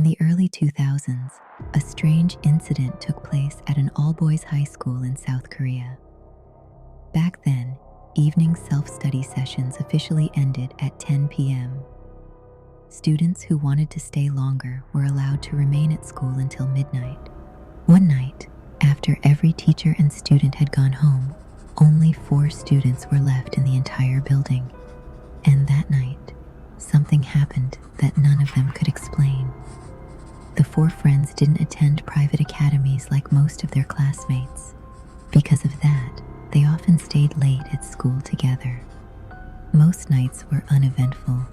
the early 2000s, a strange incident took place at an all-boys high school in South Korea. Back then, evening self-study sessions officially ended at 10 p.m. Students who wanted to stay longer were allowed to remain at school until midnight. One night, after every teacher and student had gone home, only 4 students were left in the entire building. And that night, something happened that none of them could explain. The 4 friends didn't attend private academies like most of their classmates. Because of that, they often stayed late at school together. Most nights were uneventful.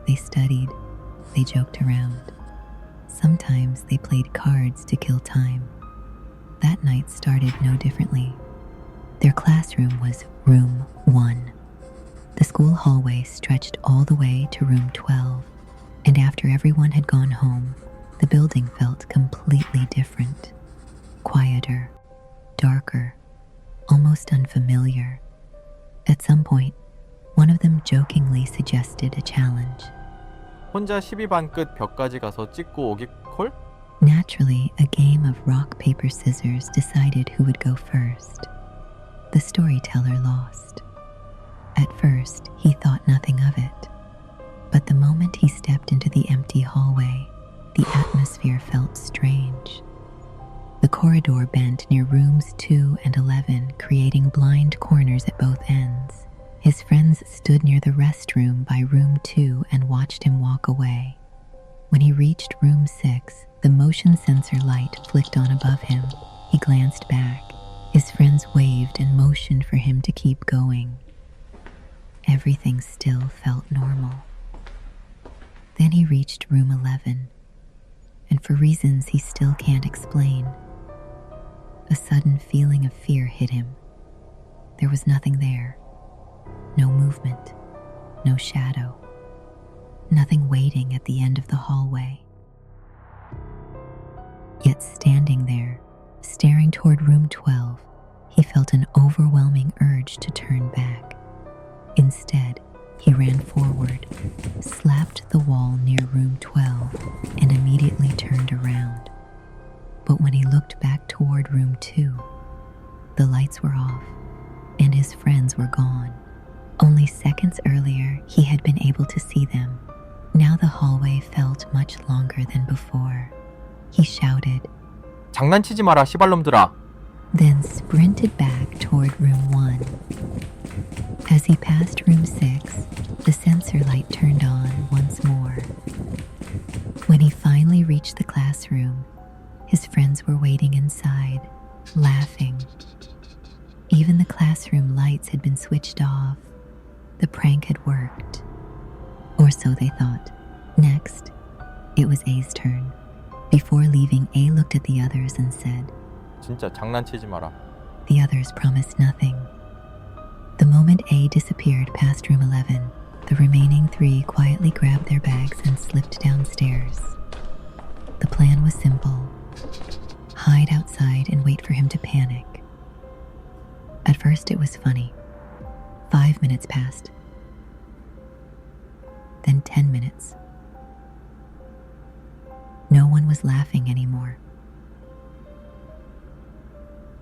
They studied, they joked around. Sometimes they played cards to kill time. That night started no differently. Their classroom was room 1. The school hallway stretched all the way to room 12, and after everyone had gone home, the building felt completely different. Quieter, darker, almost unfamiliar. At some point, one of them jokingly suggested a challenge. 혼자 12반 끝 벽까지 가서 찍고 오기 콜? Naturally, a game of rock, paper, scissors decided who would go first. The storyteller lost. At first, he thought nothing of it. But the moment he stepped into the empty hallway, the atmosphere felt strange. The corridor bent near rooms 2 and 11, creating blind corners at both ends. His friends stood near the restroom by room 2 and watched him walk away. When he reached room 6, the motion sensor light flicked on above him. He glanced back. His friends waved and motioned for him to keep going. Everything still felt normal. Then he reached room 11, and for reasons he still can't explain, a sudden feeling of fear hit him. There was nothing there. No movement, no shadow, nothing waiting at the end of the hallway. Yet standing there, staring toward room 12, he felt an overwhelming urge to turn back. Instead, he ran forward, slapped the wall near room 12, and immediately turned around. But when he looked back toward room 2, the lights were off, and his friends were gone. Only seconds earlier, he had been able to see them. Now the hallway felt much longer than before. He shouted, 장난치지 마라, 시발놈들아. then sprinted back toward room 1. As he passed room 6, the sensor light turned on once more. When he finally reached the classroom, his friends were waiting inside, laughing. Even the classroom lights had been switched off. The prank had worked. Or so they thought. Next, it was A's turn. Before leaving, A looked at the others and said, 진짜 장난치지 마라. The others promised nothing. The moment A disappeared past room 11, the remaining 3 quietly grabbed their bags and slipped downstairs. The plan was simple. Hide outside and wait for him to panic. At first it was funny. 5 minutes passed. Then 10 minutes. No one was laughing anymore.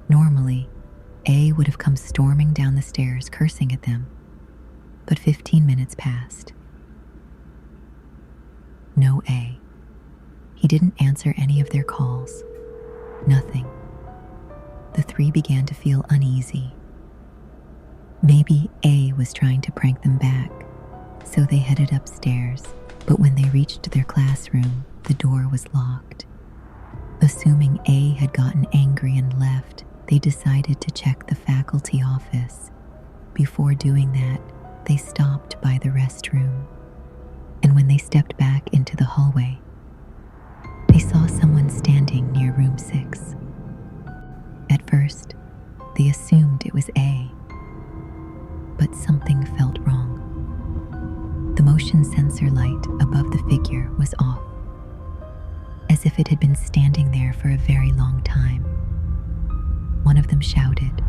Normally, A would have come storming down the stairs, cursing at them. But 15 minutes passed. No A. He didn't answer any of their calls. Nothing. The 3 began to feel uneasy. Maybe A was trying to prank them back, so they headed upstairs. But when they reached their classroom, the door was locked. Assuming A had gotten angry and left, they decided to check the faculty office. Before doing that, they stopped by the restroom. And when they stepped back into the hallway, they saw someone standing near room 6. At first, they assumed it was A. But something felt wrong. The motion sensor light above the figure was off, as if it had been standing there for a very long time. One of them shouted.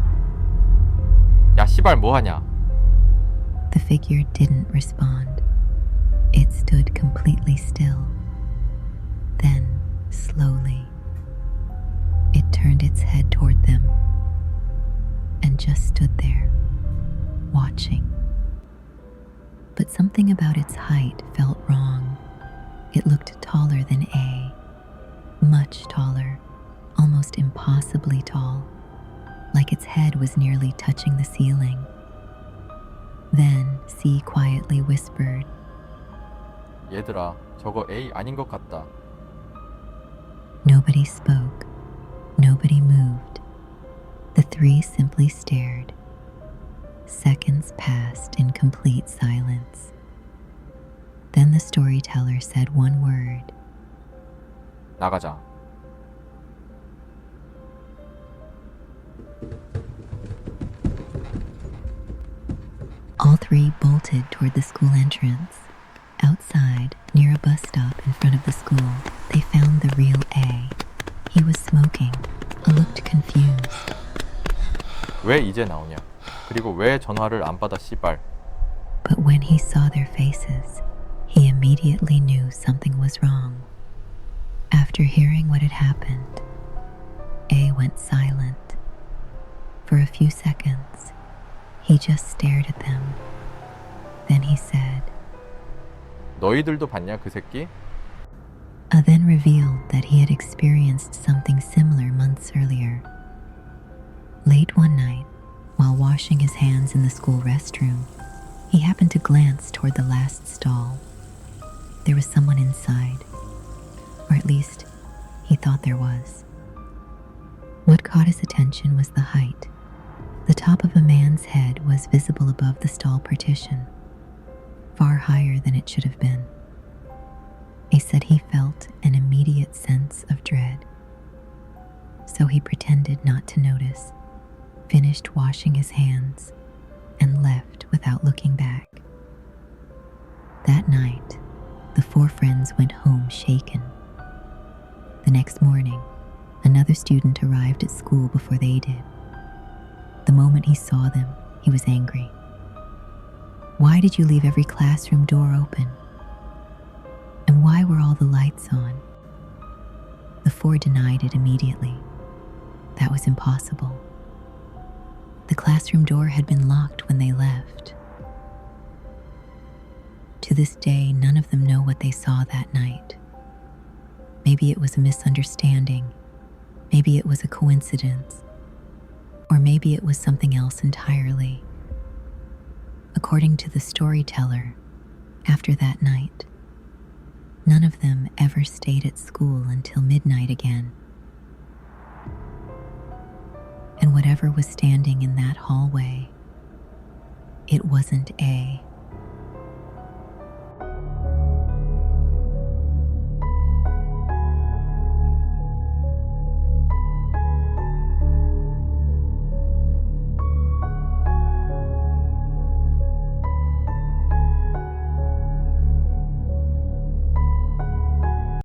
야, 씨발 뭐하냐? The figure didn't respond. It stood completely still. Then, slowly, it turned its head toward them and just stood there, watching. But something about its height felt wrong. It looked taller than A, much taller, almost impossibly tall, like its head was nearly touching the ceiling. Then C quietly whispered, 얘들아, 저거 A 아닌 것 같다. Nobody spoke. Nobody moved. The three simply stared. Seconds passed in complete silence. Then the storyteller said one word. 나가자. All three bolted toward the school entrance. Outside, near a bus stop in front of the school, they found the real A. He was smoking, looked confused. 왜 이제 나오냐? 그리고 왜 전화를 안 받아 씨발. But when he saw their faces, he immediately knew something was wrong. After hearing what had happened, A went silent. For a few seconds, he just stared at them. Then he said, 너희들도 봤냐 그 새끼? then revealed that he had experienced something similar months earlier. Late one night, while washing his hands in the school restroom, he happened to glance toward the last stall. There was someone inside, or at least he thought there was. What caught his attention was the height. The top of a man's head was visible above the stall partition, far higher than it should have been. He said he felt an immediate sense of dread. So he pretended not to notice, finished washing his hands, and left without looking back. That night, the four friends went home shaken. The next morning, another student arrived at school before they did. The moment he saw them, he was angry. Why did you leave every classroom door open? And why were all the lights on? The four denied it immediately. That was impossible. The classroom door had been locked when they left. To this day, none of them know what they saw that night. Maybe it was a misunderstanding. Maybe it was a coincidence. Or maybe it was something else entirely. According to the storyteller, after that night, none of them ever stayed at school until midnight again. And whatever was standing in that hallway, it wasn't A.